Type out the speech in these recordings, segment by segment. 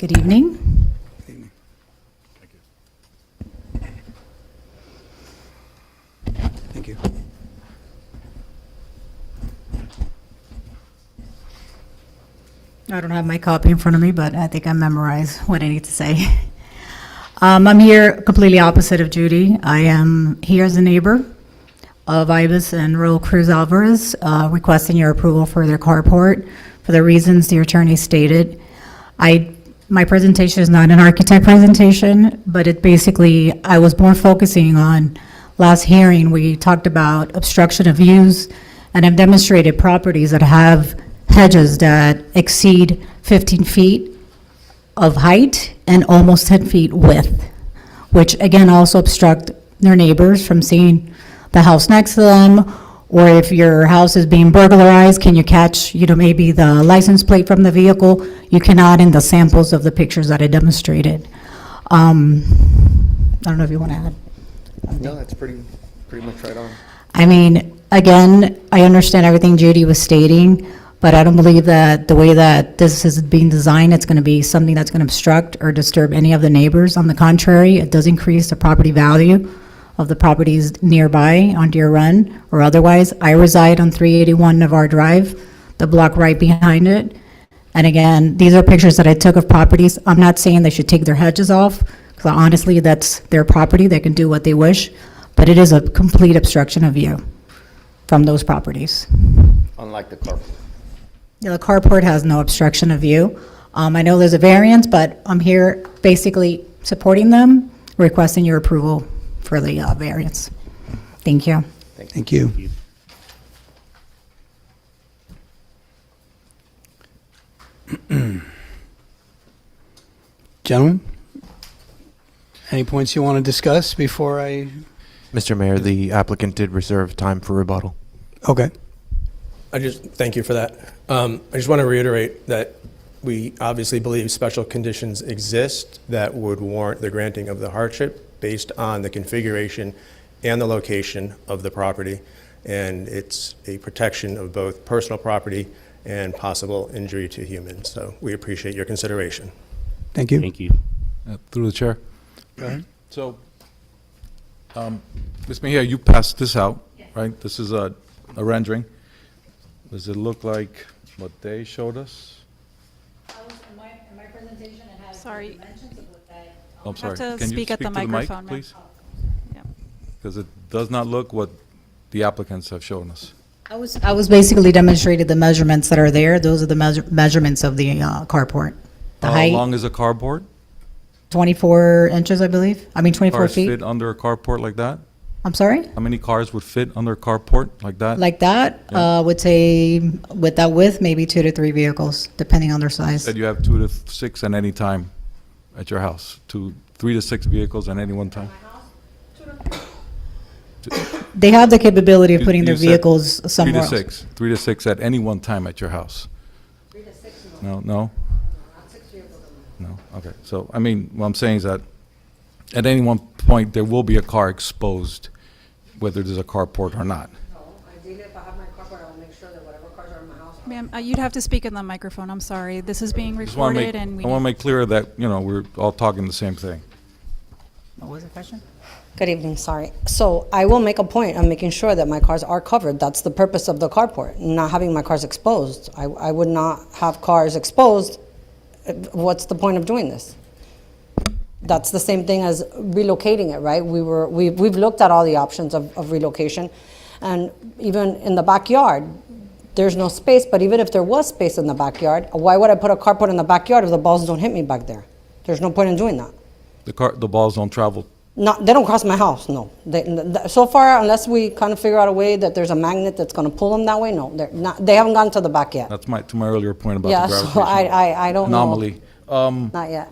Good evening. Thank you. I don't have my copy in front of me, but I think I memorized what I need to say. I'm here completely opposite of Judy. I am here as a neighbor of Ibis and Raul Cruz Alvarez, requesting your approval for their carport for the reasons the attorney stated. My presentation is not an architect presentation, but it basically, I was more focusing on last hearing, we talked about obstruction of views, and I've demonstrated properties that have hedges that exceed 15 feet of height and almost 10 feet width, which again also obstruct their neighbors from seeing the house next to them, or if your house is being burglarized, can you catch, maybe the license plate from the vehicle? You cannot in the samples of the pictures that I demonstrated. I don't know if you want to add. No, that's pretty much right on. I mean, again, I understand everything Judy was stating, but I don't believe that the way that this is being designed, it's going to be something that's going to obstruct or disturb any of the neighbors. On the contrary, it does increase the property value of the properties nearby on Deer Run or otherwise. I reside on 381 Navarre Drive, the block right behind it. And again, these are pictures that I took of properties. I'm not saying they should take their hedges off, because honestly, that's their property. They can do what they wish, but it is a complete obstruction of view from those properties. Unlike the carport. The carport has no obstruction of view. I know there's a variance, but I'm here basically supporting them, requesting your approval for the variance. Thank you. Thank you. Gentlemen, any points you want to discuss before I? Mr. Mayor, the applicant did reserve time for rebuttal. Okay. Thank you for that. I just want to reiterate that we obviously believe special conditions exist that would warrant the granting of the hardship based on the configuration and the location of the property. And it's a protection of both personal property and possible injury to humans. So we appreciate your consideration. Thank you. Thank you. Through the chair. Go ahead. So, Ms. Mejia, you passed this out, right? This is a rendering. Does it look like what they showed us? In my presentation, it has Sorry. dimensions of what they. I'm sorry. to Can you speak at the to mic, microphone, ma'am. please? Yeah. Because it does not look what the applicants have shown us. I was basically demonstrated the measurements that are there. Those are the measurements of the carport. The How height, long is a carport? 24 inches, I believe. I mean, 24 Cars feet. fit under a carport like that? I'm sorry? How many cars would fit under a carport like that? Like that, Yeah. would say with that width, maybe 2 to 3 vehicles, depending on their size. Said you have 2 to 6 at any time at your house, 3 to 6 vehicles at any one time? They have the capability of You- putting their you said vehicles somewhere else. 3 to 6 at any one time at your house? 3 to 6, no. No? No, okay. So, I mean, what I'm saying is that at any one point, there will be a car exposed, whether there's a carport or not. No, ideally, if I have my carport, I'll make sure that whatever cars are in my house. Ma'am, you'd have to speak in the microphone. I'm sorry. This is being Just want to recorded make, and we I want to need- make clear that, we're all talking the same thing. What was the question? Good evening, sorry. So I will make a point of making sure that my cars are covered. That's the purpose of the carport, not having my cars exposed. I would not have cars exposed. What's the point of doing this? That's the same thing as relocating it, right? We've looked at all the options of relocation, and even in the backyard, there's no space, but even if there was space in the backyard, why would I put a carport in the backyard if the balls don't hit me back there? There's no point in doing that. The balls don't travel. They don't cross my house, no. So far, unless we kind of figure out a way that there's a magnet that's going to pull them that way, no. They haven't gotten to the back yet. That's to my earlier point about Yeah, the so gravitation I don't know. anomaly. Not yet.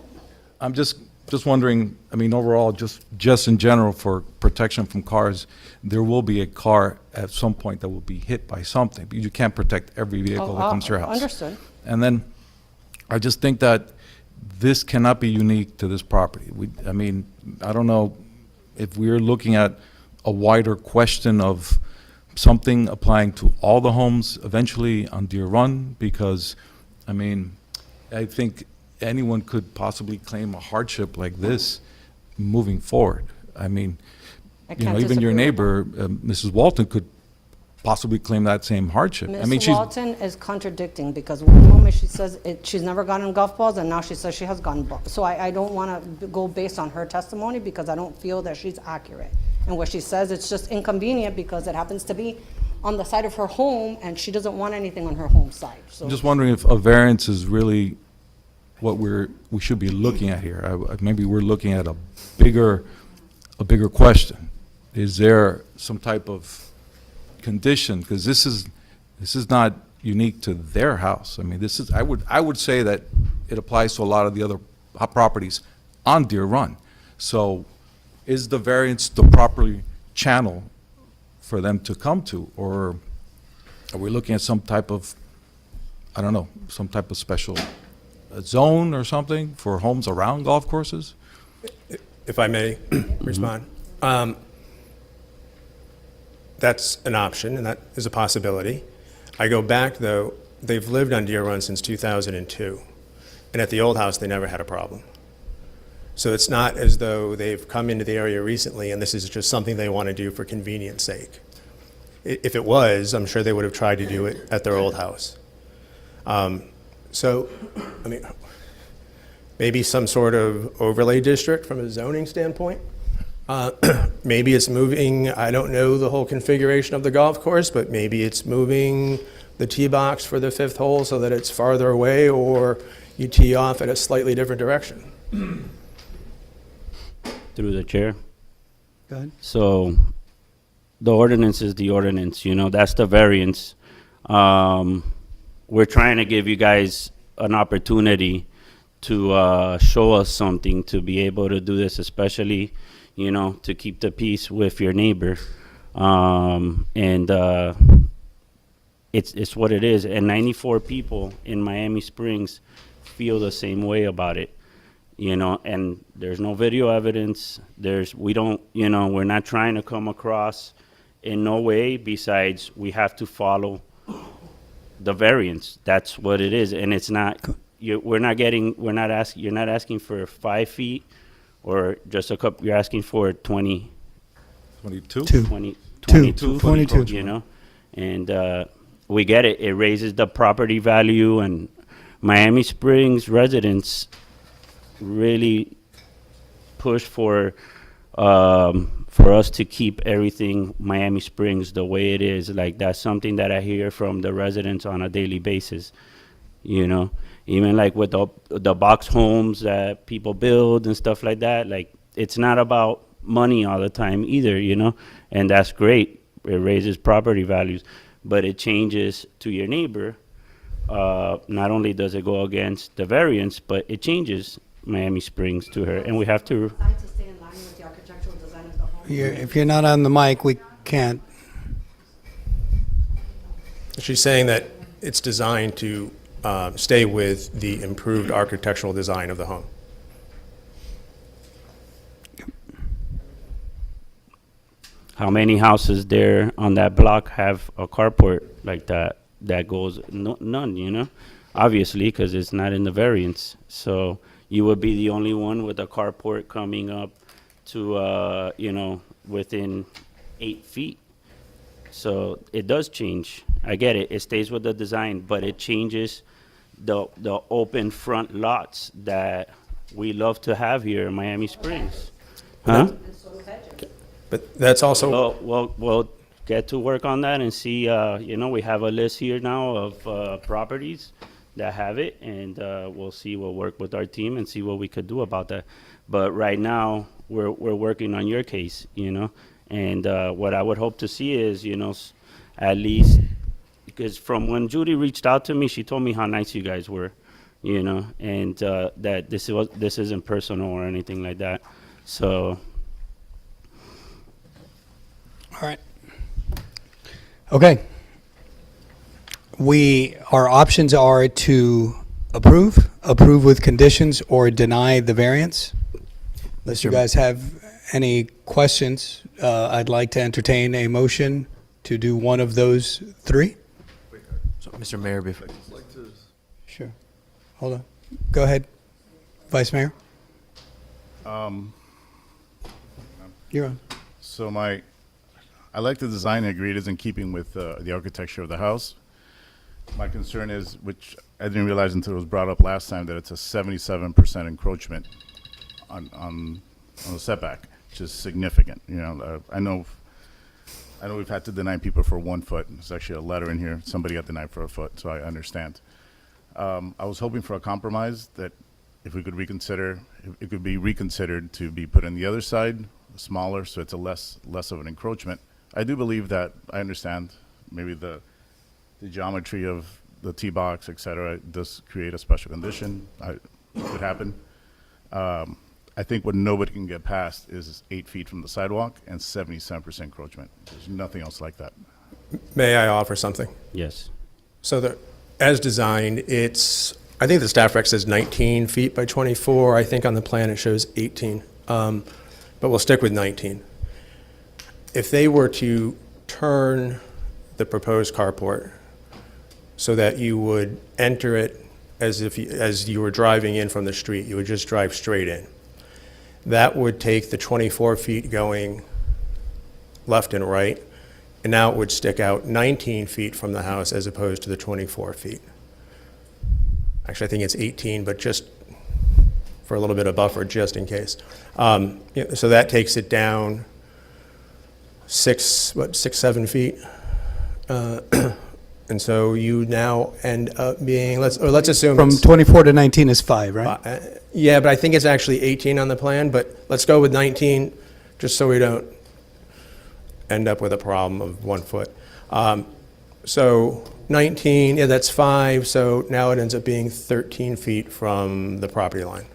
I'm just wondering, I mean, overall, just in general, for protection from cars, there will be a car at some point that will be hit by something. But you can't protect every vehicle that comes to your house. Understood. And then, I just think that this cannot be unique to this property. I mean, I don't know if we're looking at a wider question of something applying to all the homes eventually on Deer Run, because, I mean, I think anyone could possibly claim a hardship like this moving forward. I mean, I you know, can't even your disagree with neighbor, Mrs. Walton, could possibly claim that same hardship. I mean, Ms. she's, Walton is contradicting, because one moment she says she's never gotten golf balls, and now she says she has gotten balls. So I don't want to go based on her testimony, because I don't feel that she's accurate. And what she says, it's just inconvenient because it happens to be on the side of her home, and she doesn't want anything on her home side, so. I'm just wondering if a variance is really what we should be looking at here. Maybe we're looking at a bigger question. Is there some type of condition? Because this is not unique to their house. I mean, this is, I would say that it applies to a lot of the other properties on Deer Run. So is the variance the proper channel for them to come to? Or are we looking at some type of, I don't know, some type of special zone or something for homes around golf courses? If I may respond. That's an option, and that is a possibility. I go back, though, they've lived on Deer Run since 2002, and at the old house, they never had a problem. So it's not as though they've come into the area recently and this is just something they want to do for convenience sake. If it was, I'm sure they would have tried to do it at their old house. So, I mean, maybe some sort of overlay district from a zoning standpoint. Maybe it's moving, I don't know the whole configuration of the golf course, but maybe it's moving the tee box for the fifth hole so that it's farther away, or you tee off at a slightly different direction. Through the chair. Go ahead. So the ordinance is the ordinance, you know, that's the variance. We're trying to give you guys an opportunity to show us something, to be able to do this, especially, you know, to keep the peace with your neighbor. It's what it is. And 94 people in Miami Springs feel the same way about it. You know, and there's no video evidence. We don't, you know, we're not trying to come across in no way besides we have to follow the variance. That's what it is. And it's not, you're not asking for 5 feet or just a couple, you're asking for 20, 22? 22, you know? And we get it. It raises the property value, and Miami Springs residents really push for us to keep everything Miami Springs the way it is. Like, that's something that I hear from the residents on a daily basis, you know? Even like with the box homes that people build and stuff like that, like, it's not about money all the time either, you know? And that's great. It raises property values, but it changes to your neighbor. Not only does it go against the variance, but it changes Miami Springs to her, and we have to. To stay in line with the architectural design of the home. If you're not on the mic, we can't. She's saying that it's designed to stay with the improved architectural design of the home. How many houses there on that block have a carport like that? That goes none, you know, obviously, because it's not in the variance. So you would be the only one with a carport coming up to, you know, within 8 feet. So it does change. I get it. It stays with the design, but it changes the open front lots that we love to have here in Miami Springs. Huh? But that's also, We'll get to work on that and see, you know, we have a list here now of properties that have it, and we'll see, we'll work with our team and see what we could do about that. But right now, we're working on your case, you know, and what I would hope to see is, you know, at least, because from when Judy reached out to me, she told me how nice you guys were, you know, and that this isn't personal or anything like that. So. All right. Okay. Our options are to approve with conditions, or deny the variance. Unless you guys have any questions, I'd like to entertain a motion to do one of those three. So, Mr. Mayor, Sure. Hold on. Go ahead, Vice Mayor? You're on. So I like the design. I agree it is in keeping with the architecture of the house. My concern is, which I didn't realize until it was brought up last time, that it's a 77% encroachment on the setback, which is significant. You know, I know we've had to deny people for 1 foot. There's actually a letter in here. Somebody got denied for a foot, so I understand. I was hoping for a compromise that if we could reconsider, it could be reconsidered to be put on the other side, smaller, so it's a less of an encroachment. I do believe that, I understand, maybe the geometry of the tee box, et cetera, does create a special condition. It could happen. I think what nobody can get past is 8 feet from the sidewalk and 77% encroachment. There's nothing else like that. May I offer something? Yes. So as designed, I think the staff rec says 19 feet by 24. I think on the plan it shows 18. But we'll stick with 19. If they were to turn the proposed carport so that you would enter it as you were driving in from the street, you would just drive straight in. That would take the 24 feet going left and right, and now it would stick out 19 feet from the house as opposed to the 24 feet. Actually, I think it's 18, but just for a little bit of buffer, just in case. So that takes it down 7 feet. And so you now end up being, let's assume From it's, 24 to 19 is 5, right? yeah, but I think it's actually 18 on the plan, but let's go with 19, just so we don't end up with a problem of 1 foot. So 19, yeah, that's 5, so now it ends up being 13 feet from the property line.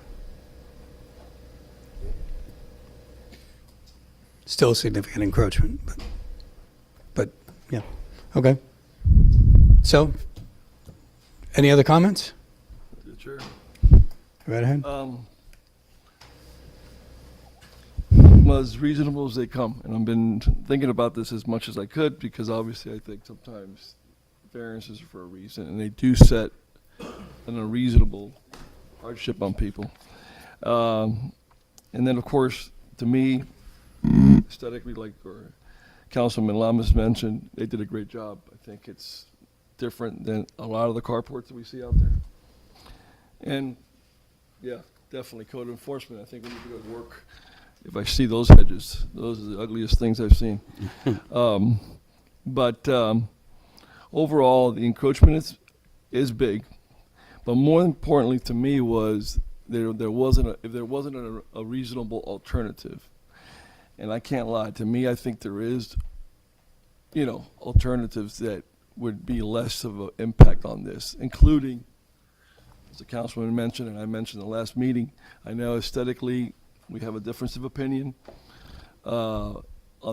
Still a significant encroachment, but yeah, okay. So, any other comments? Sure. Go right ahead. As reasonable as they come, and I've been thinking about this as much as I could, because obviously I think sometimes variances are for a reason, and they do set an unreasonable hardship on people. And then, of course, to me, aesthetically, like Councilman Lamas mentioned, they did a great job. I think it's different than a lot of the carports that we see out there. And yeah, definitely code enforcement. I think we need to go to work. If I see those hedges, those are the ugliest things I've seen. But overall, the encroachment is big. But more importantly to me was if there wasn't a reasonable alternative. And I can't lie, to me, I think there is, alternatives that would be less of an impact on this, including, as the councilman mentioned, and I mentioned in the last meeting, I know aesthetically we have a difference of opinion on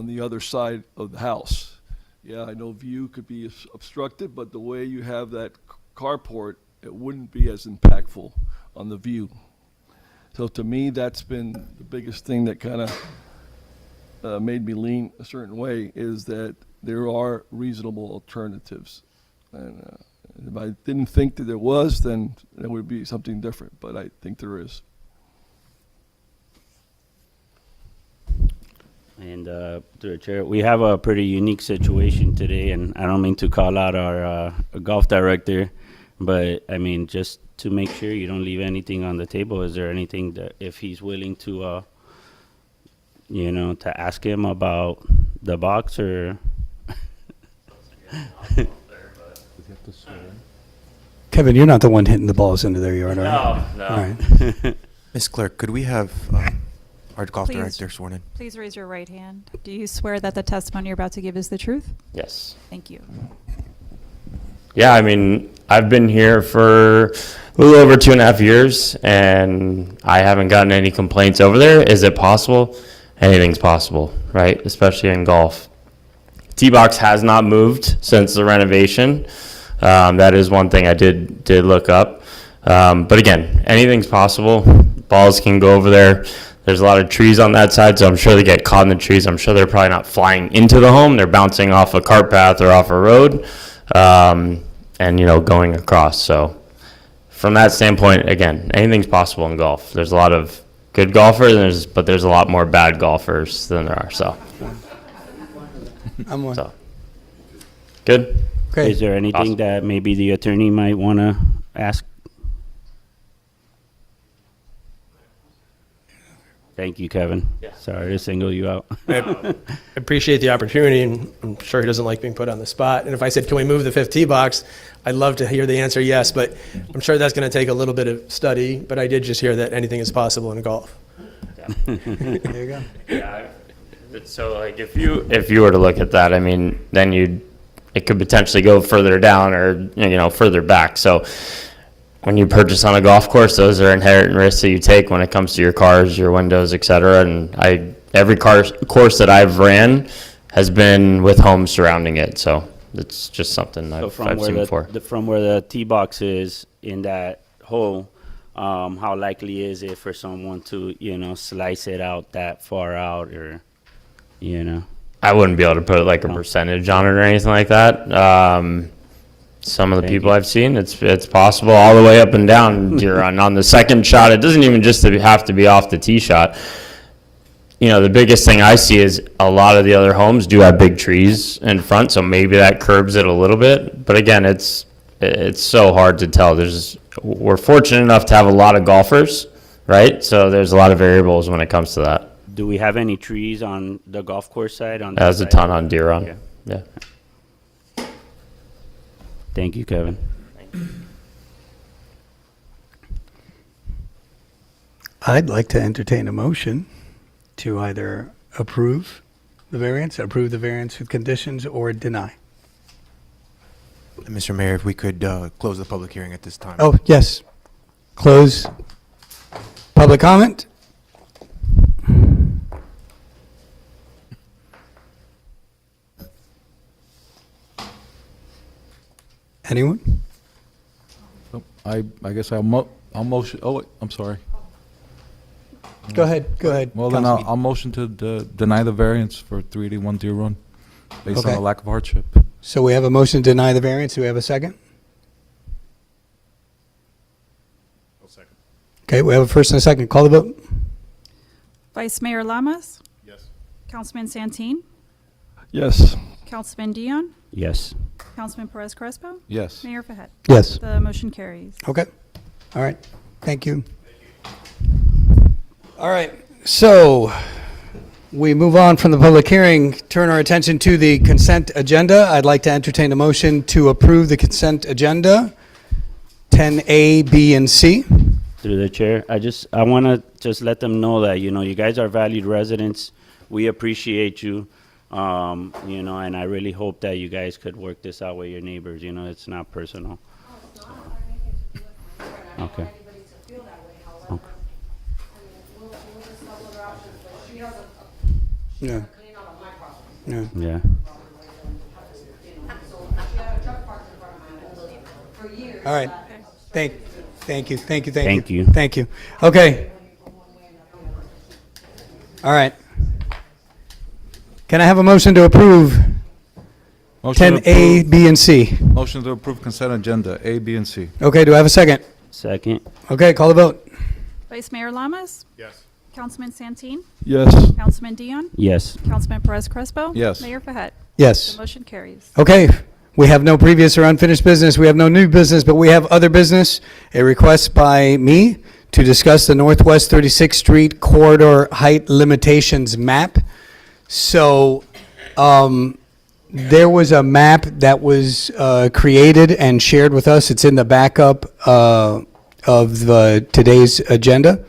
the other side of the house. Yeah, I know view could be obstructed, but the way you have that carport, it wouldn't be as impactful on the view. So to me, that's been the biggest thing that kind of made me lean a certain way, is that there are reasonable alternatives. And if I didn't think that there was, then there would be something different, but I think there is. And through the chair, we have a pretty unique situation today, and I don't mean to call out our golf director, but I mean, just to make sure you don't leave anything on the table, is there anything that, if he's willing to, to ask him about the box, or? Kevin, you're not the one hitting the balls into their yard, right? No. All right. Ms. Clerk, could we have our golf Please. director sworn in? Please raise your right hand. Do you swear that the testimony you're about to give is the truth? Yes. Thank you. Yeah, I mean, I've been here for a little over 2.5 years, and I haven't gotten any complaints over there. Is it possible? Anything's possible, right? Especially in golf. T-box has not moved since the renovation. That is one thing I did look up. But again, anything's possible. Balls can go over there. There's a lot of trees on that side, so I'm sure they get caught in the trees. I'm sure they're probably not flying into the home. They're bouncing off a cart path or off a road, and going across. So from that standpoint, again, anything's possible in golf. There's a lot of good golfers, but there's a lot more bad golfers than there are, so. I'm one. So. Good? Okay. Is there anything Awesome. that maybe the attorney might want to ask? Thank you, Kevin. Sorry to single you out. I appreciate the opportunity, and I'm sure he doesn't like being put on the spot. And if I said, can we move the fifth tee box, I'd love to hear the answer yes, but I'm sure that's going to take a little bit of study, but I did just hear that anything is possible in golf. There you go. Yeah, so like if you were to look at that, I mean, then it could potentially go further down or, further back. So when you purchase on a golf course, those are inherent risks that you take when it comes to your cars, your windows, et cetera. And every course that I've ran has been with homes surrounding it. So it's just something So I've seen before. from where the tee box is in that hole, how likely is it for someone to, slice it out that far out or, I wouldn't be able to put like a percentage on it or anything like that. Some of the Thank people you. I've seen, it's possible all the way up and down. You're on the second shot. It doesn't even just have to be off the tee shot. The biggest thing I see is a lot of the other homes do have big trees in front, so maybe that curbs it a little bit. But again, it's so hard to tell. We're fortunate enough to have a lot of golfers, right? So there's a lot of variables when it comes to that. do we have any trees on the golf course side? On There's a that ton side? on Deeron. Okay. Yeah. Thank you, Kevin. I'd like to entertain a motion to either approve the variance with conditions, or deny. Mr. Mayor, if we could close the public hearing at this time. Oh, yes. Close public comment. Anyone? I guess I'll motion, oh, wait, I'm sorry. Go ahead. Well, then Councilman. I'll motion to deny the variance for 381 Deer Run based on Okay. the lack of hardship. So we have a motion to deny the variance. Do we have a second? I'll second. Okay, we have a first and a second. Call the vote. Vice Mayor Lamas, Yes. Councilman Santeen, Yes. Councilman Dion, Yes. Councilman Perez Crespo, Yes. Mayor Fahet. Yes. The motion carries. Okay. All right. Thank you. All right. So we move on from the public hearing, turn our attention to the consent agenda. I'd like to entertain a motion to approve the consent agenda, 10A, B, and C. Through the chair, I want to just let them know that, you guys are valued residents. We appreciate you, and I really hope that you guys could work this out with your neighbors. It's not personal. Okay. Okay. Yeah. Yeah. Yeah. All right. Thank you. Thank you. Thank you. Okay. All right. Can I have a motion to approve Motion to 10A, approve- B, and C? Motion to approve consent agenda, A, B, and C. Okay, do I have a second? Second. Okay, call the vote. Vice Mayor Lamas, Yes. Councilman Santeen, Yes. Councilman Dion, Yes. Councilman Perez Crespo. Yes. Mayor Fahet. Yes. The motion carries. Okay, we have no previous or unfinished business, we have no new business, but we have other business. A request by me to discuss the Northwest 36th Street corridor height limitations map. So, there was a map that was created and shared with us. It's in the backup of today's agenda.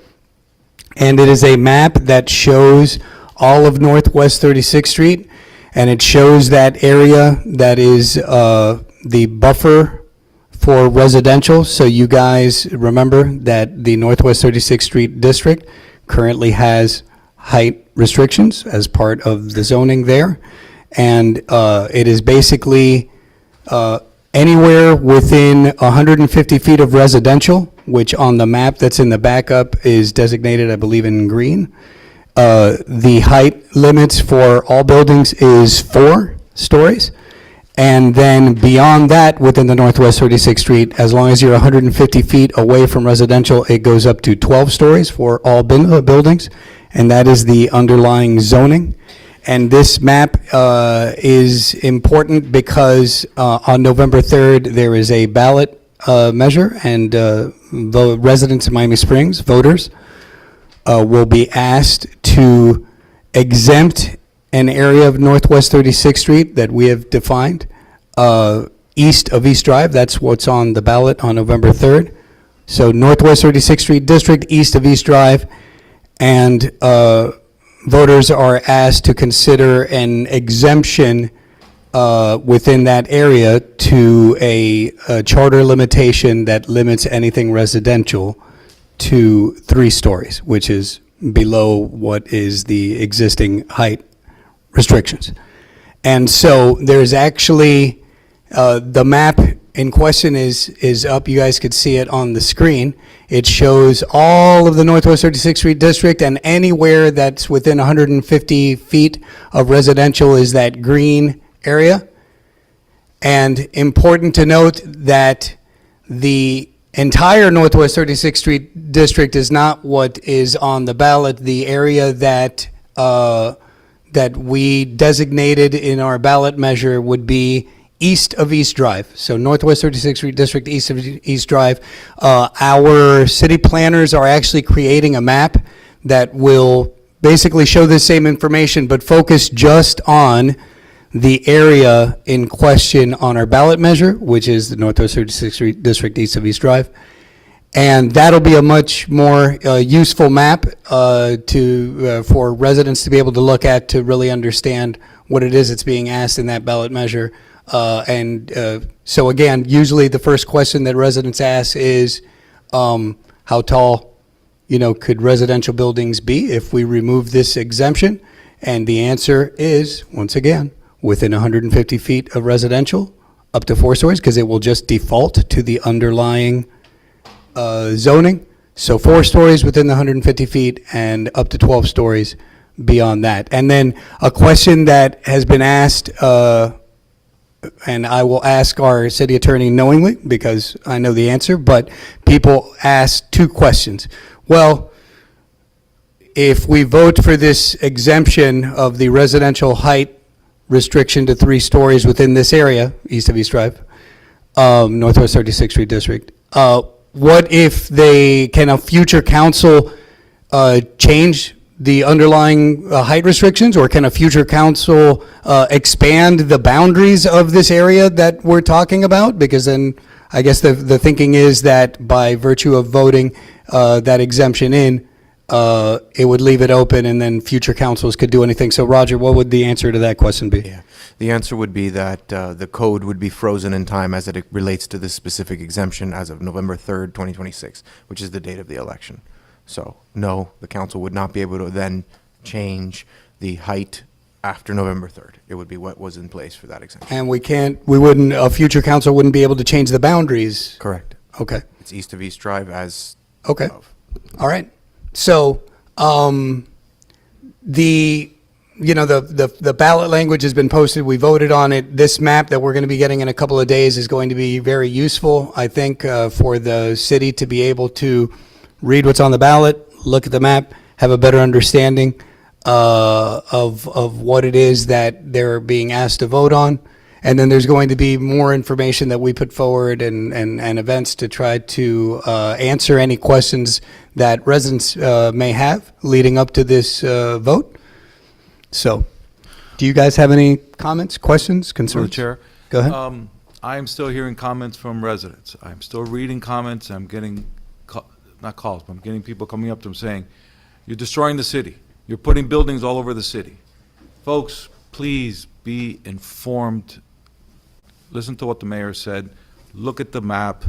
And it is a map that shows all of Northwest 36th Street, and it shows that area that is the buffer for residential. So you guys remember that the Northwest 36th Street district currently has height restrictions as part of the zoning there. And it is basically anywhere within 150 feet of residential, which on the map that's in the backup is designated, I believe, in green. The height limits for all buildings is 4 stories, And then beyond that, within the Northwest 36th Street, as long as you're 150 feet away from residential, it goes up to 12 stories for all buildings, and that is the underlying zoning. And this map is important because on November 3rd, there is a ballot measure, and the residents of Miami Springs, voters, will be asked to exempt an area of Northwest 36th Street that we have defined east of East Drive. That's what's on the ballot on November 3rd. So Northwest 36th Street District, east of East Drive, and voters are asked to consider an exemption within that area to a charter limitation that limits anything residential to 3 stories, which is below what is the existing height restrictions. And so there's actually, the map in question is up. You guys could see it on the screen. It shows all of the Northwest 36th Street District, and anywhere that's within 150 feet of residential is that green area. And important to note that the entire Northwest 36th Street District is not what is on the ballot. The area that that we designated in our ballot measure would be east of East Drive. So Northwest 36th Street District, east of East Drive. Our city planners are actually creating a map that will basically show the same information, but focus just on the area in question on our ballot measure, which is the Northwest 36th Street District, east of East Drive. And that'll be a much more useful map for residents to be able to look at to really understand what it is that's being asked in that ballot measure. So again, usually the first question that residents ask is, how tall, could residential buildings be if we remove this exemption? And the answer is, once again, within 150 feet of residential, up to 4 stories, because it will just default to the underlying zoning. So 4 stories within the 150 feet and up to 12 stories beyond that. And then a question that has been asked, and I will ask our city attorney knowingly because I know the answer, but people ask 2 questions. Well, if we vote for this exemption of the residential height restriction to 3 stories within this area, east of East Drive, Northwest 36th Street District, what if can a future council change the underlying height restrictions, or can a future council expand the boundaries of this area that we're talking about? Because then I guess the thinking is that by virtue of voting that exemption in, it would leave it open and then future councils could do anything. So Roger, what would the answer to that question be? Yeah, the answer would be that the code would be frozen in time as it relates to this specific exemption as of November 3rd, 2026, which is the date of the election. So no, the council would not be able to then change the height after November 3rd. It would be what was in place for that exemption. And a future council wouldn't be able to change the boundaries? Correct. Okay. It's east of East Drive as Okay. of. All right. So, the ballot language has been posted. We voted on it. This map that we're going to be getting in a couple of days is going to be very useful, I think, for the city to be able to read what's on the ballot, look at the map, have a better understanding of what it is that they're being asked to vote on. And then there's going to be more information that we put forward and events to try to answer any questions that residents may have leading up to this vote. So, do you guys have any comments, questions, Through concerns? the chair. Go ahead. I am still hearing comments from residents. I'm still reading comments. I'm getting, not calls, but I'm getting people coming up to them saying, you're destroying the city. You're putting buildings all over the city. Folks, please be informed. Listen to what the mayor said. Look at the map.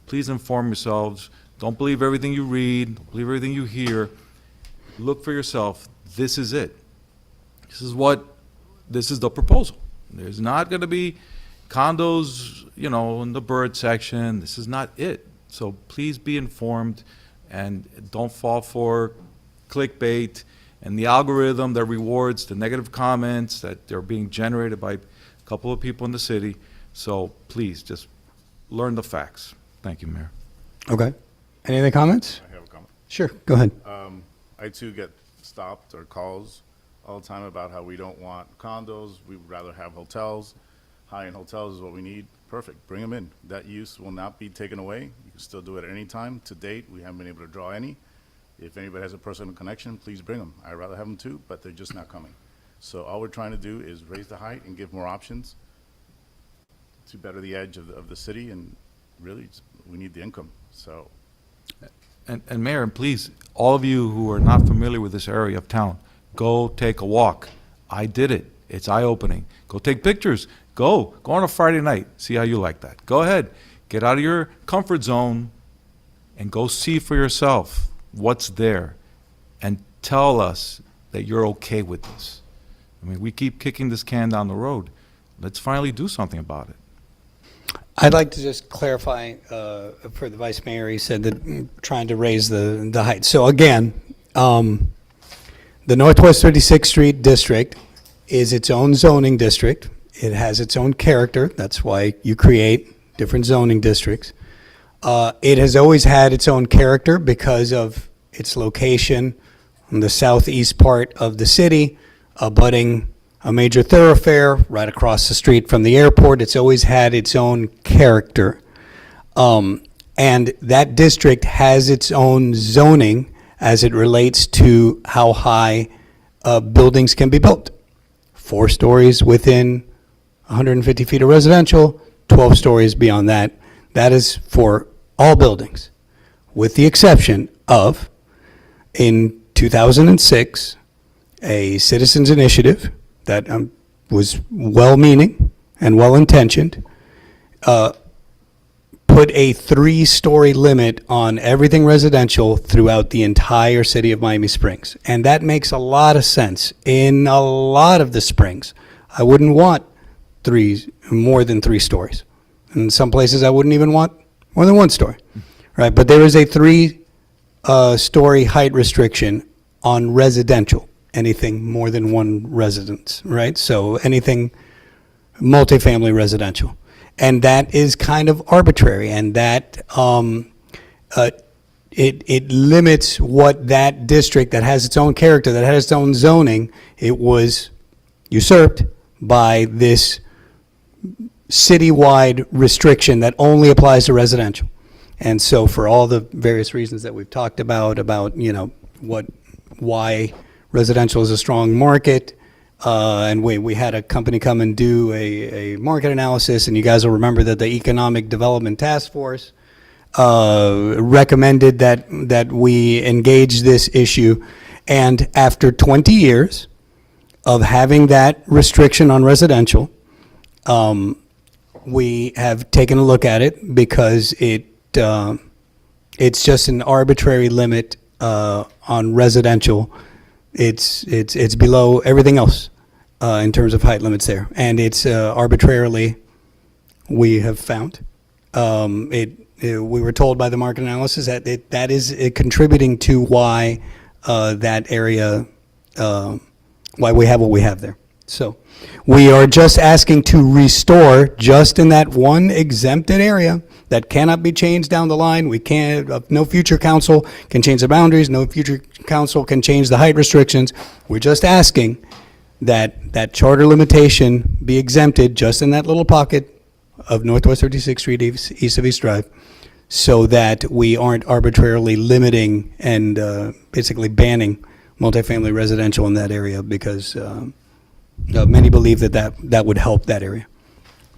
Please inform yourselves. Don't believe everything you read. Don't believe everything you hear. Look for yourself. This is it. This is the proposal. There's not going to be condos, in the bird section. This is not it. So please be informed and don't fall for clickbait and the algorithm that rewards the negative comments that are being generated by a couple of people in the city. So please, just learn the facts. Thank you, Mayor. Okay. Any other comments? I have a comment. Sure, go ahead. I too get stopped or calls all the time about how we don't want condos, we would rather have hotels. High-end hotels is what we need. Perfect, bring them in. That use will not be taken away. You can still do it at any time. To date, we haven't been able to draw any. If anybody has a personal connection, please bring them. I'd rather have them too, but they're just not coming. So all we're trying to do is raise the height and give more options to better the edge of the city, and really, we need the income, so. And Mayor, and please, all of you who are not familiar with this area of town, go take a walk. I did it. It's eye-opening. Go take pictures. Go on a Friday night. See how you like that. Go ahead. Get out of your comfort zone and go see for yourself what's there, and tell us that you're okay with this. I mean, we keep kicking this can down the road. Let's finally do something about it. I'd like to just clarify for the Vice Mayor, he said that trying to raise the height. So again, the Northwest 36th Street District is its own zoning district. It has its own character. That's why you create different zoning districts. It has always had its own character because of its location on the southeast part of the city, abutting a major thoroughfare right across the street from the airport. It's always had its own character. And that district has its own zoning as it relates to how high buildings can be built. 4 stories within 150 feet of residential, 12 stories beyond that. That is for all buildings, with the exception of, in 2006, a citizens initiative that was well-meaning and well-intentioned, put a 3-story limit on everything residential throughout the entire city of Miami Springs. And that makes a lot of sense. In a lot of the springs, I wouldn't want more than 3 stories. In some places, I wouldn't even want more than 1 story, right? But there is a 3-story height restriction on residential, anything more than 1 residence, right? So anything multifamily residential. And that is kind of arbitrary, and that it limits what that district that has its own character, that has its own zoning, it was usurped by this citywide restriction that only applies to residential. And so for all the various reasons that we've talked about, why residential is a strong market, and we had a company come and do a market analysis, and you guys will remember that the Economic Development Task Force recommended that we engage this issue. And after 20 years of having that restriction on residential, we have taken a look at it because it's just an arbitrary limit on residential. It's below everything else in terms of height limits there, and it's arbitrarily, we have found. We were told by the market analysis that that is contributing to why that area, why we have what we have there. So we are just asking to restore, just in that one exempted area that cannot be changed down the line. We can't, no future council can change the boundaries, no future council can change the height restrictions. We're just asking that that charter limitation be exempted just in that little pocket of Northwest 36th Street east of East Drive, so that we aren't arbitrarily limiting and basically banning multifamily residential in that area, because many believe that would help that area.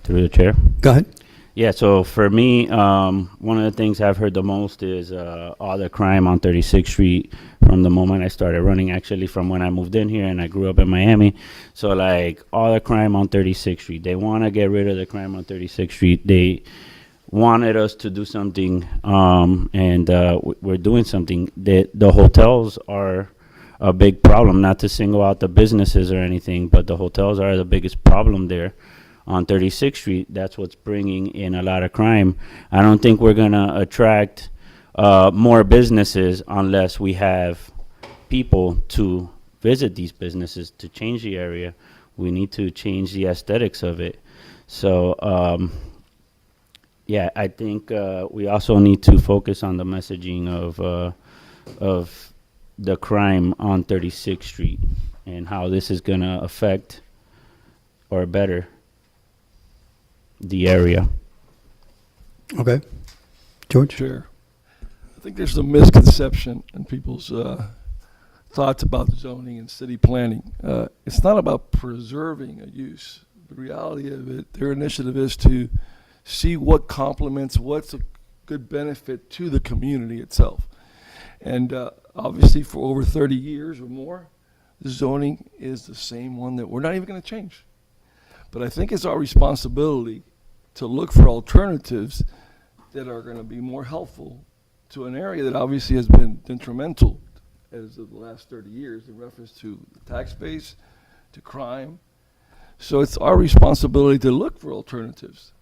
Through the chair. Go ahead. Yeah, so for me, one of the things I've heard the most is all the crime on 36th Street from the moment I started running, actually from when I moved in here and I grew up in Miami. So like all the crime on 36th Street, they want to get rid of the crime on 36th Street. They wanted us to do something, and we're doing something. The hotels are a big problem, not to single out the businesses or anything, but the hotels are the biggest problem there on 36th Street. That's what's bringing in a lot of crime. I don't think we're going to attract more businesses unless we have people to visit these businesses, to change the area. We need to change the aesthetics of it. So, yeah, I think we also need to focus on the messaging of the crime on 36th Street and how this is going to affect or better the area. Okay. George? Chair, I think there's a misconception in people's thoughts about zoning and city planning. It's not about preserving a use. The reality of it, their initiative is to see what complements, what's a good benefit to the community itself. And obviously for over 30 years or more, the zoning is the same one that we're not even going to change. But I think it's our responsibility to look for alternatives that are going to be more helpful to an area that obviously has been detrimental as of the last 30 years in reference to the tax base, to crime. So it's our responsibility to look for alternatives.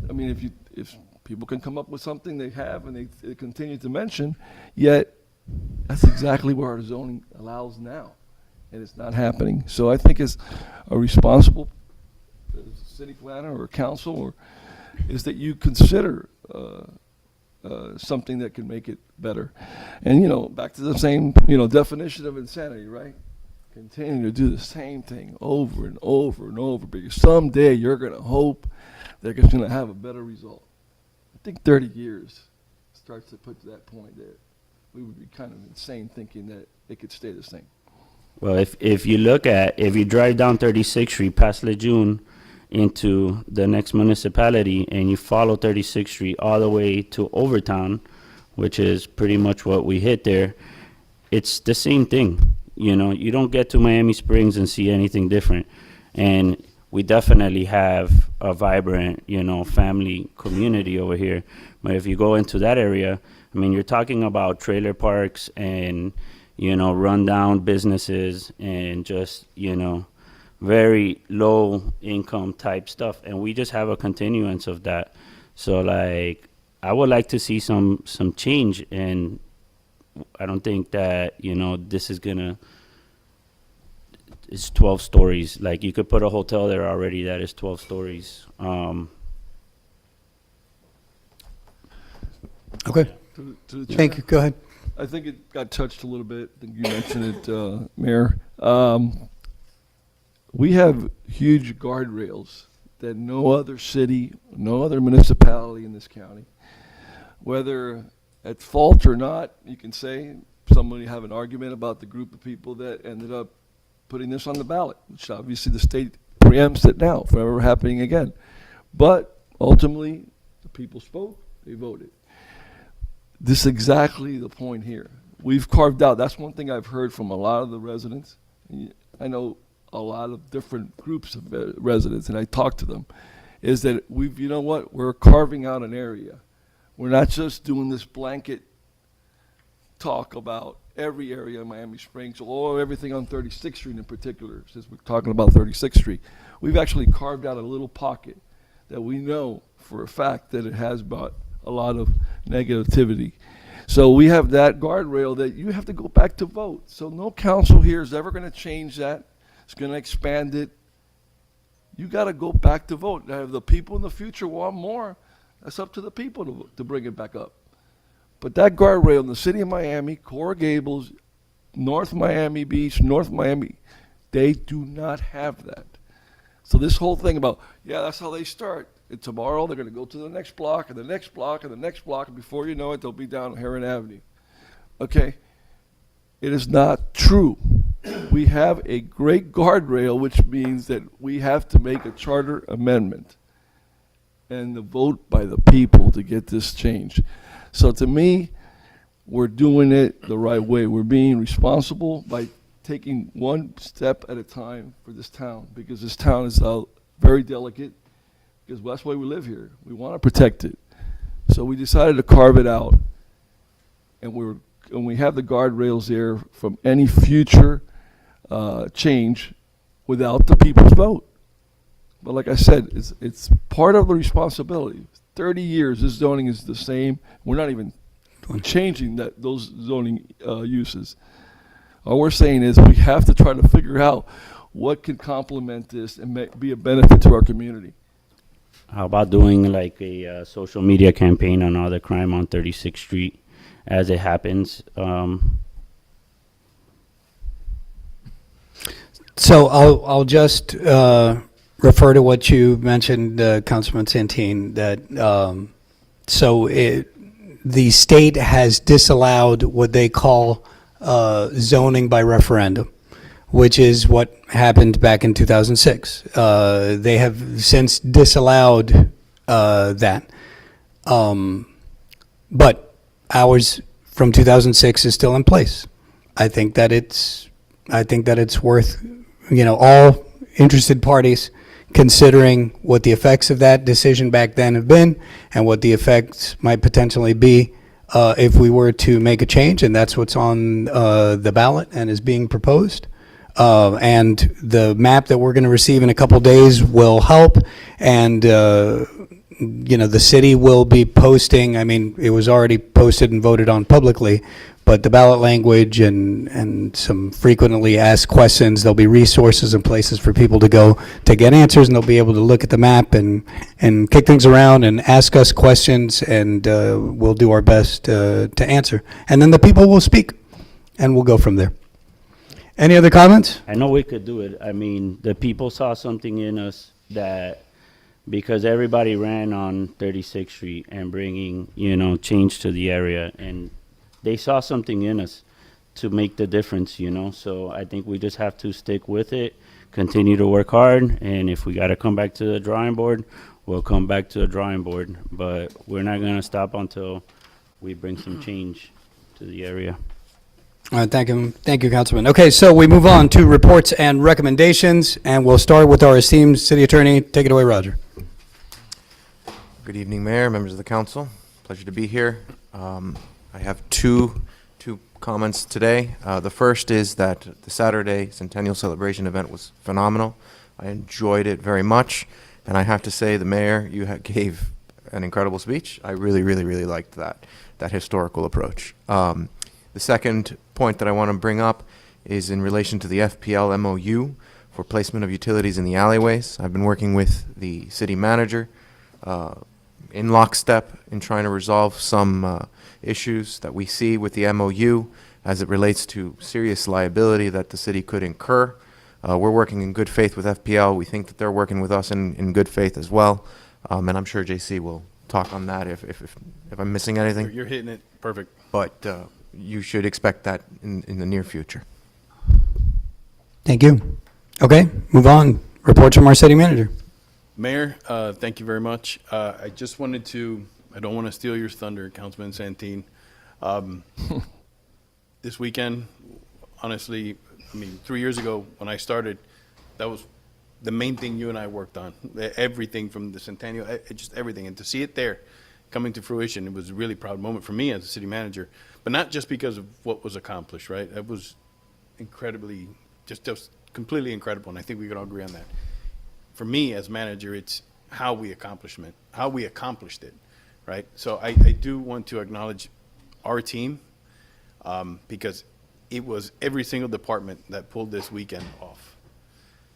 I mean, if people can come up with something they have and they continue to mention, yet that's exactly what our zoning allows now, and it's not happening. So I think it's a responsible city planner or council is that you consider something that can make it better. And, back to the same, definition of insanity, right? Continue to do the same thing over and over and over, because someday you're going to hope that it's going to have a better result. I think 30 years starts to put to that point that we would be kind of insane thinking that it could stay the same. Well, if you drive down 36th Street past Lejeune into the next municipality and you follow 36th Street all the way to Overtown, which is pretty much what we hit there, it's the same thing. You don't get to Miami Springs and see anything different. And we definitely have a vibrant, family community over here. But if you go into that area, I mean, you're talking about trailer parks and, rundown businesses and just, very low income type stuff. And we just have a continuance of that. So like, I would like to see some change, and I don't think that, this is gonna, it's 12 stories. Like, you could put a hotel there already that is 12 stories. Okay. To the chair. Thank you. Go ahead. I think it got touched a little bit. I think you mentioned it, Mayor. We have huge guardrails that no other city, no other municipality in this county, whether at fault or not, you can say, somebody have an argument about the group of people that ended up putting this on the ballot, which obviously the state preempts it now from ever happening again. But ultimately, the people spoke, they voted. This is exactly the point here. We've carved out, that's one thing I've heard from a lot of the residents. I know a lot of different groups of residents, and I talk to them, is that we're carving out an area. We're not just doing this blanket talk about every area in Miami Springs or everything on 36th Street in particular, since we're talking about 36th Street. We've actually carved out a little pocket that we know for a fact that it has brought a lot of negativity. So we have that guardrail that you have to go back to vote. So no council here is ever going to change that. It's going to expand it. You got to go back to vote. Now, if the people in the future want more, that's up to the people to bring it back up. But that guardrail in the city of Miami, Coral Gables, North Miami Beach, North Miami, they do not have that. So this whole thing about, that's how they start. And tomorrow they're going to go to the next block and the next block and the next block, and before you know it, they'll be down Heron Avenue. Okay? It is not true. We have a great guardrail, which means that we have to make a charter amendment and the vote by the people to get this changed. So to me, we're doing it the right way. We're being responsible by taking one step at a time for this town, because this town is very delicate, because that's why we live here. We want to protect it. So we decided to carve it out, and we have the guardrails there from any future change without the people's vote. But like I said, it's part of the responsibility. 30 years, this zoning is the same. We're not even changing those zoning uses. All we're saying is we have to try to figure out what could complement this and be a benefit to our community? How about doing like a social media campaign on all the crime on 36th Street as it happens? So I'll just refer to what you mentioned, Councilman Santin, that the state has disallowed what they call zoning by referendum, which is what happened back in 2006. They have since disallowed that. But ours from 2006 is still in place. I think that it's worth, all interested parties considering what the effects of that decision back then have been and what the effects might potentially be if we were to make a change, and that's what's on the ballot and is being proposed. And the map that we're going to receive in a couple days will help, and the city will be posting, it was already posted and voted on publicly, but the ballot language and some frequently asked questions, there'll be resources and places for people to go to get answers, and they'll be able to look at the map and kick things around and ask us questions, and we'll do our best to answer. And then the people will speak, and we'll go from there. Any other comments? I know we could do it. The people saw something in us that, because everybody ran on 36th Street and bringing, change to the area, and they saw something in us to make the difference, So I think we just have to stick with it, continue to work hard, and if we got to come back to the drawing board, we'll come back to the drawing board. But we're not going to stop until we bring some change to the area. All right, thank you, Councilman. Okay, so we move on to reports and recommendations, and we'll start with our esteemed city attorney. Take it away, Roger. Good evening, Mayor, members of the council. Pleasure to be here. I have two comments today. The first is that the Saturday Centennial Celebration event was phenomenal. I enjoyed it very much, and I have to say, the mayor, you gave an incredible speech. I really, really, really liked that historical approach. The second point that I want to bring up is in relation to the FPL MOU for placement of utilities in the alleyways. I've been working with the city manager in lockstep in trying to resolve some issues that we see with the MOU as it relates to serious liability that the city could incur. We're working in good faith with FPL. We think that they're working with us in good faith as well. And I'm sure JC will talk on that if I'm missing anything. You're hitting it perfect. But you should expect that in the near future. Thank you. Okay, move on. Reports from our city manager. Mayor, thank you very much. I just wanted to, I don't want to steal your thunder, Councilman Santin. This weekend, honestly, 3 years ago when I started, that was the main thing you and I worked on. Everything from the Centennial, just everything. And to see it there coming to fruition, it was a really proud moment for me as a city manager. But not just because of what was accomplished, right? It was incredibly, just completely incredible, and I think we could all agree on that. For me as manager, it's how we accomplished it, right? So I do want to acknowledge our team because it was every single department that pulled this weekend off.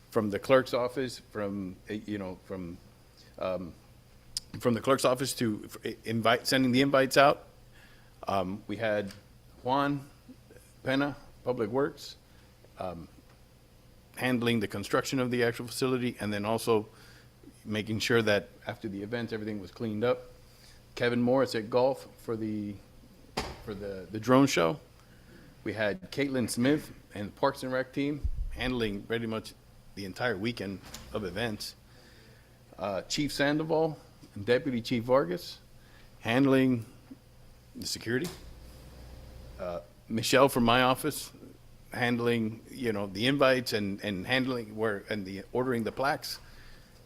From the clerk's office, from the clerk's office to sending the invites out. We had Juan Pena, Public Works, handling the construction of the actual facility, and then also making sure that after the event, everything was cleaned up. Kevin Morris at Golf for the drone show. We had Caitlin Smith and the Parks and Rec team handling pretty much the entire weekend of events. Chief Sandoval and Deputy Chief Vargas handling the security. Michelle from my office handling, the invites and handling ordering the plaques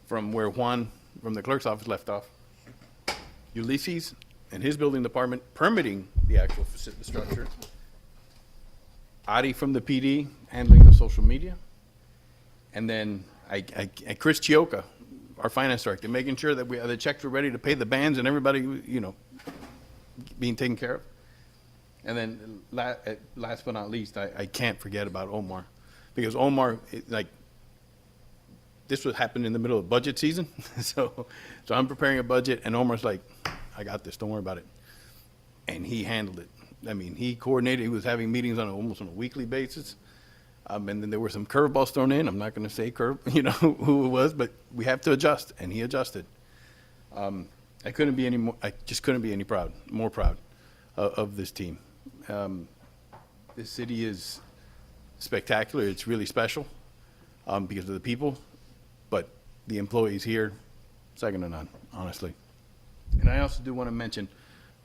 from where Juan from the clerk's office left off. Ulysses and his building department permitting the actual structure. Adi from the PD handling the social media. And then Chris Chioka, our finance director, making sure that the checks were ready to pay the bands and everybody, being taken care of. And then last but not least, I can't forget about Omar, because Omar, this would happen in the middle of budget season. So I'm preparing a budget, and Omar's like, I got this, don't worry about it. And he handled it. I mean, he coordinated, he was having meetings almost on a weekly basis. And then there were some curveballs thrown in. I'm not going to say who it was, but we have to adjust, and he adjusted. I couldn't be any more, I just couldn't be any more proud of this team. This city is spectacular. It's really special because of the people, but the employees here, second to none, honestly. And I also do want to mention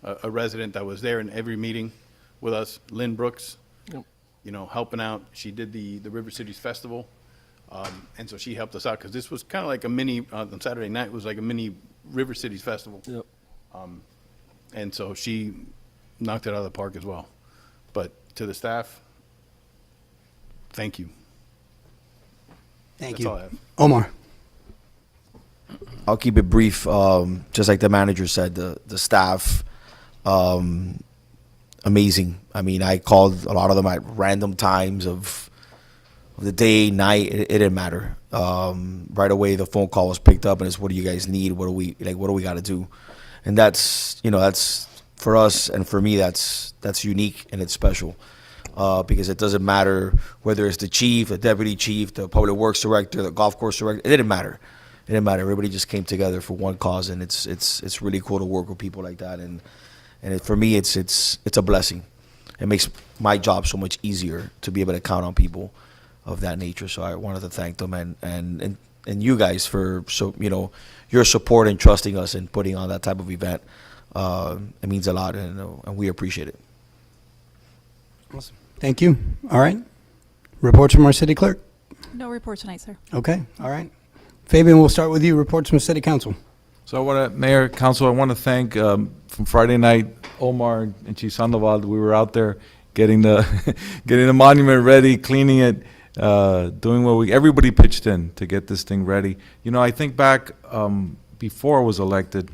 a resident that was there in every meeting with us, Lynn Brooks, you know, helping out. She did the River Cities Festival, and so she helped us out because this was kind of like a mini, on Saturday night, it was like a mini River Cities Festival. Yep. And so she knocked it out of the park as well. But to the staff, thank you. Thank That's you. all I have. Omar. I'll keep it brief. Just like the manager said, the staff, amazing. I mean, I called a lot of them at random times of the day, night. It didn't matter. Right away, the phone call was picked up, and it's, what do you guys need? What do we got to do? And that's for us and for me. That's unique and it's special. Because it doesn't matter whether it's the chief, the deputy chief, the public works director, the golf course director. It didn't matter. It didn't matter. Everybody just came together for one cause, and it's really cool to work with people like that. And for me, it's a blessing. It makes my job so much easier to be able to count on people of that nature. So I wanted to thank them and you guys for your support and trusting us and putting on that type of event. It means a lot, and we appreciate it. Awesome. Thank you. All right. Reports from our city clerk. No report tonight, sir. Okay. All right. Fabian, we'll start with you. Reports from city council. So I want to, Mayor, Council, I want to thank, from Friday night, Omar and Chief Sandoval. We were out there getting the getting the monument ready, cleaning it, doing what everybody pitched in to get this thing ready. You know, I think back before I was elected,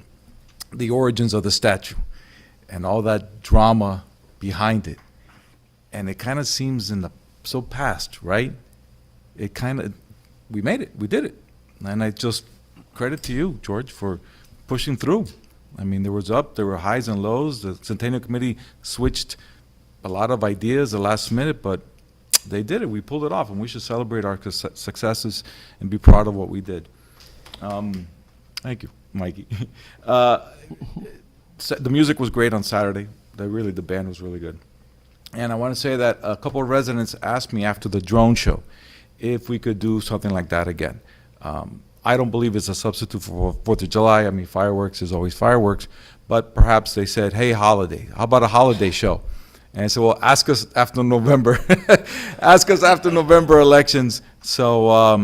the origins of the statue and all that drama behind it. And it kind of seems so past, right? We made it, we did it. And I just credit to you, George, for pushing through. I mean, there were highs and lows. The Centennial Committee switched a lot of ideas the last minute, but they did it. We pulled it off, and we should celebrate our successes and be proud of what we did. Thank you, Mikey. The music was great on Saturday. The band was really good. And I want to say that a couple of residents asked me after the drone show if we could do something like that again. I don't believe it's a substitute for 4th of July. I mean, fireworks is always fireworks. But perhaps they said, hey, holiday. How about a holiday show? And I said, well, ask us after November. Ask us after November elections. So,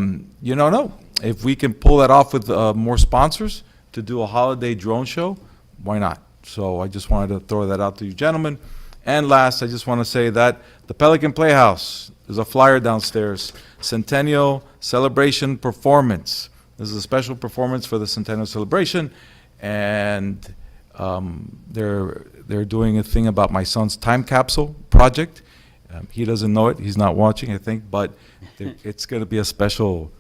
no. If we can pull that off with more sponsors to do a holiday drone show, why not? So I just wanted to throw that out to you gentlemen. And last, I just want to say that the Pelican Playhouse, there's a flyer downstairs, Centennial Celebration Performance. This is a special performance for the Centennial Celebration, and they're doing a thing about my son's time capsule project. He doesn't know it, he's not watching, I think, but it's going to be a special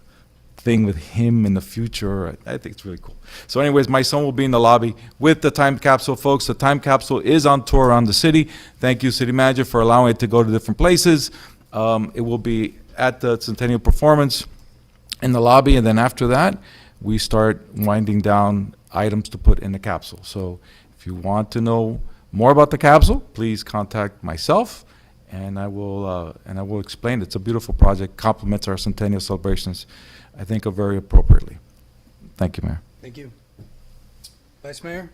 thing with him in the future. I think it's really cool. So anyways, my son will be in the lobby with the time capsule, folks. The time capsule is on tour around the city. Thank you, City Manager, for allowing it to go to different places. It will be at the Centennial Performance in the lobby, and then after that, we start winding down items to put in the capsule. So if you want to know more about the capsule, please contact myself, and I will explain. It's a beautiful project, complements our Centennial celebrations, I think, very appropriately. Thank you, Mayor. Thank you. Vice Mayor?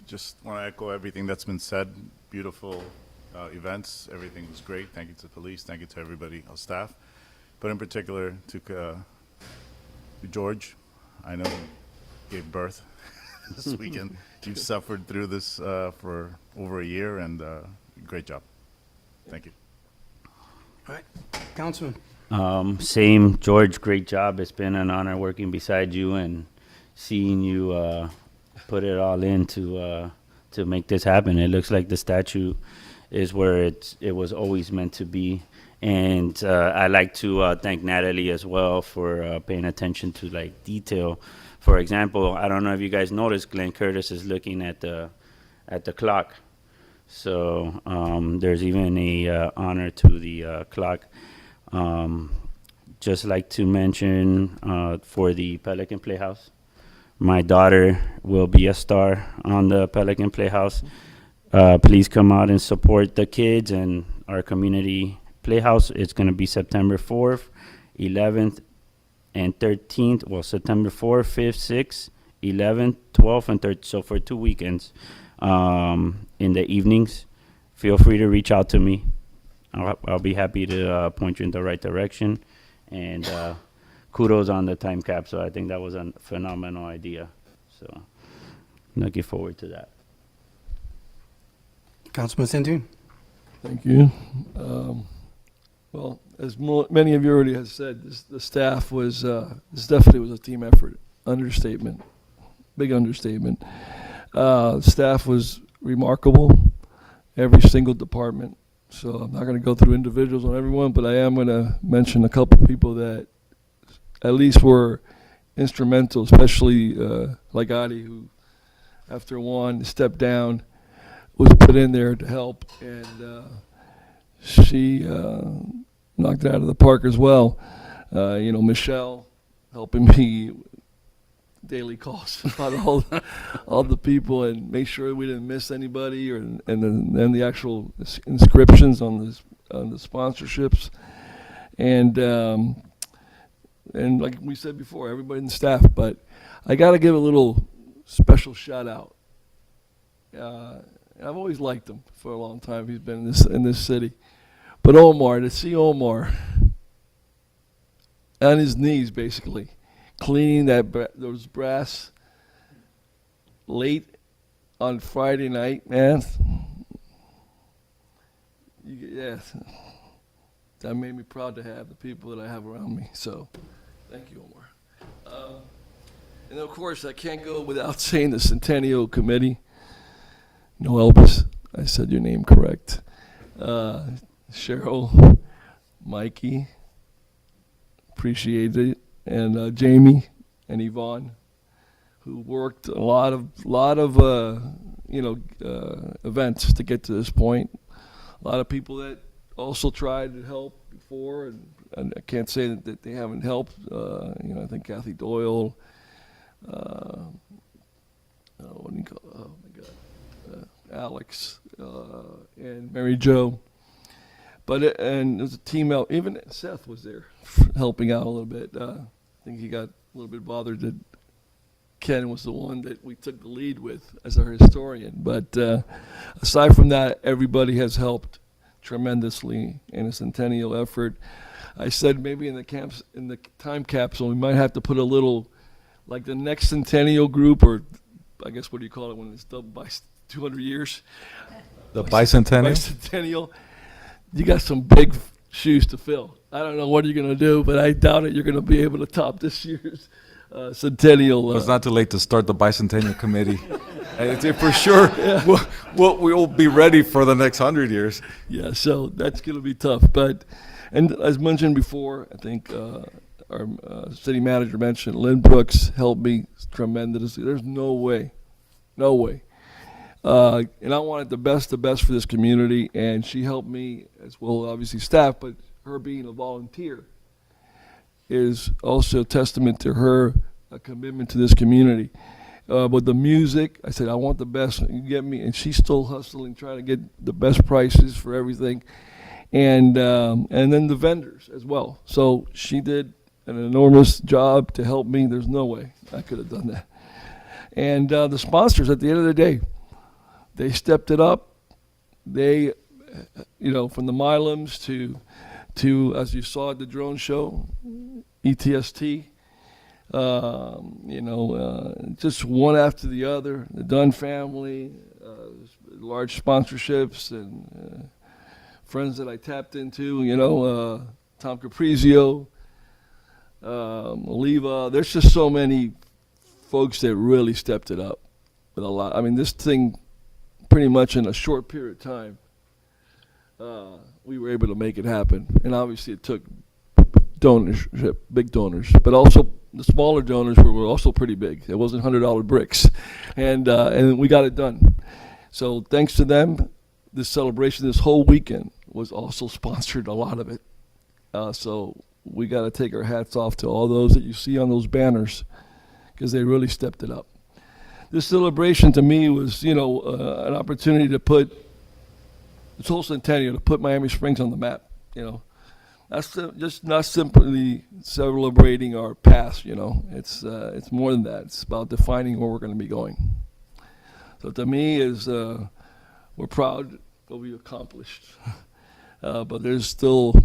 Just want to echo everything that's been said. Beautiful events. Everything was great. Thank you to the police. Thank you to everybody, our staff. But in particular to George. I know you gave birth this weekend. You've suffered through this for over a year, and great job. Thank you. All right. Councilman? Same, George, great job. It's been an honor working beside you and seeing you put it all in to make this happen. It looks like the statue is where it was always meant to be, And I like to thank Natalie as well for paying attention to like detail. For example, I don't know if you guys noticed, Glenn Curtis is looking at the clock. So there's even a honor to the clock. Just like to mention for the Pelican Playhouse, my daughter will be a star on the Pelican Playhouse. Please come out and support the kids and our community playhouse. It's going to be September 4th, 11th, and 13th. Well, September 4th, 5th, 6th, 11th, 12th, and 13th. So for 2 weekends in the evenings. Feel free to reach out to me. I'll be happy to point you in the right direction. And kudos on the time capsule. I think that was a phenomenal idea. So looking forward to that. Councilman Santun. Thank you. Well, as many of you already have said, the staff was, this definitely was a team effort. Understatement, big understatement. Staff was remarkable, every single department. So I'm not going to go through individuals on everyone, but I am going to mention a couple people that at least were instrumental, especially like Adi, who after one stepped down, was put in there to help, and she knocked it out of the park as well. Michelle helping me daily calls about all the people and make sure we didn't miss anybody, and then the actual inscriptions on the sponsorships, and like we said before, everybody in the staff. But I got to give a little special shout out. I've always liked him for a long time. He's been in this city. But Omar, to see Omar on his knees, basically, cleaning those brass late on Friday night, man. Yeah, that made me proud to have the people that I have around me. So, thank you, Omar. And of course, I can't go without saying the Centennial Committee. No, Elvis, I said your name correct. Cheryl, Mikey, appreciate it, and Jamie and Yvonne, who worked a lot of events to get to this point. A lot of people that also tried to help before, and I can't say that they haven't helped. I think Kathy Doyle. What do you call? Oh my God. Alex and Mary Jo, and there's a team out. Even Seth was there helping out a little bit. I think he got a little bit bothered that Ken was the one that we took the lead with as our historian. But aside from that, everybody has helped tremendously in a centennial effort. I said maybe in the time capsule we might have to put a little, like the next centennial group, or I guess what do you call it when it's done by 200 years? The bicentennial? Bicentennial. You got some big shoes to fill. I don't know what you're going to do, but I doubt it you're going to be able to top this year's centennial. It's not too late to start the bicentennial committee. And for sure, we'll be ready for the next 100 years. Yeah, so that's going to be tough. And as mentioned before, I think our city manager mentioned, Lynn Brooks helped me tremendously. There's no way. And I wanted the best for this community, and she helped me as well, obviously staff, but her being a volunteer is also testament to her commitment to this community. But the music, I said, I want the best, you get me, and she's still hustling, trying to get the best prices for everything. And then the vendors as well. So she did an enormous job to help me. There's no way I could have done that. And the sponsors, at the end of the day, they stepped it up. They, from the Milams to as you saw at the drone show, ETST, just one after the other. The Dunn family, large sponsorships, and friends that I tapped into, Tom Caprizio, Oliva. There's just so many folks that really stepped it up with a lot. I mean, this thing, pretty much in a short period of time, we were able to make it happen. And obviously it took donorship, big donors, but also the smaller donors were also pretty big. It wasn't $100 bricks, and we got it done. So thanks to them, this celebration, this whole weekend was also sponsored, a lot of it. So we got to take our hats off to all those that you see on those banners, because they really stepped it up. This celebration to me was, an opportunity to put this whole centennial, to put Miami Springs on the map. That's just not simply celebrating our past. It's more than that. It's about defining where we're going to be going. So to me, we're proud of what we accomplished, but there's still,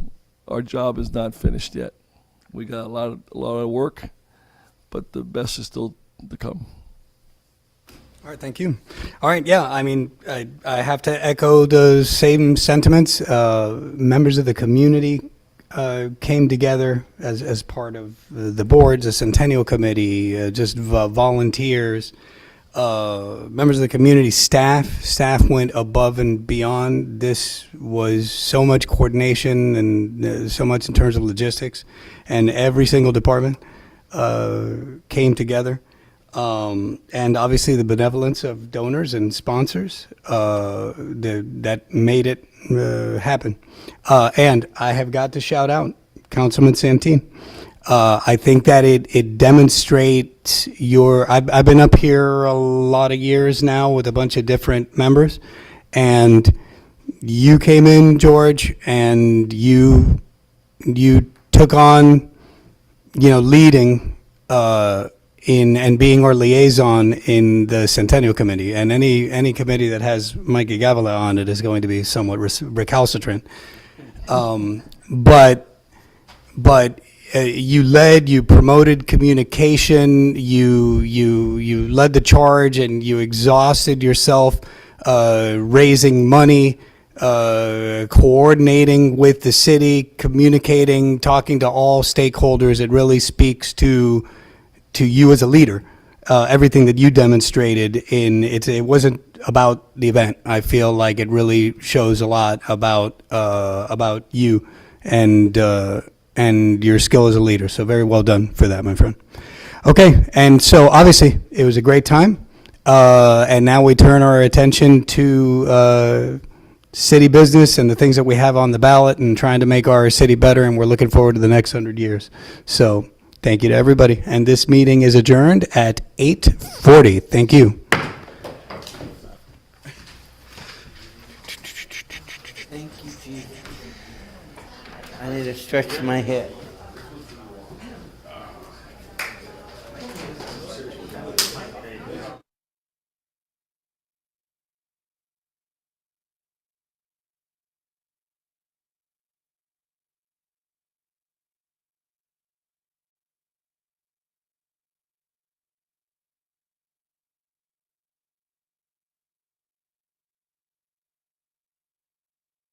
our job is not finished yet. We got a lot of work, but the best is still to come. All right, thank you. All right, yeah, I mean, I have to echo the same sentiments. Members of the community came together as part of the boards, the Centennial Committee, just volunteers, members of the community, staff went above and beyond. This was so much coordination and so much in terms of logistics, and every single department came together. And obviously the benevolence of donors and sponsors that made it happen. And I have got to shout out Councilman Santin. I think that it demonstrates I've been up here a lot of years now with a bunch of different members, and you came in, George, and you took on, leading in and being our liaison in the Centennial Committee, and any committee that has Mikey Gavila on it is going to be somewhat recalcitrant. But you led, you promoted communication, you led the charge, and you exhausted yourself raising money, coordinating with the city, communicating, talking to all stakeholders. It really speaks to you as a leader. Everything that you demonstrated it wasn't about the event. I feel like it really shows a lot about you and your skill as a leader. So very well done for that, my friend. Okay, and so obviously it was a great time. And now we turn our attention to city business and the things that we have on the ballot and trying to make our city better, and we're looking forward to the next 100 years. So thank you to everybody. And this meeting is adjourned at 8:40. Thank you. Thank you, Jesus. I need to stretch my head.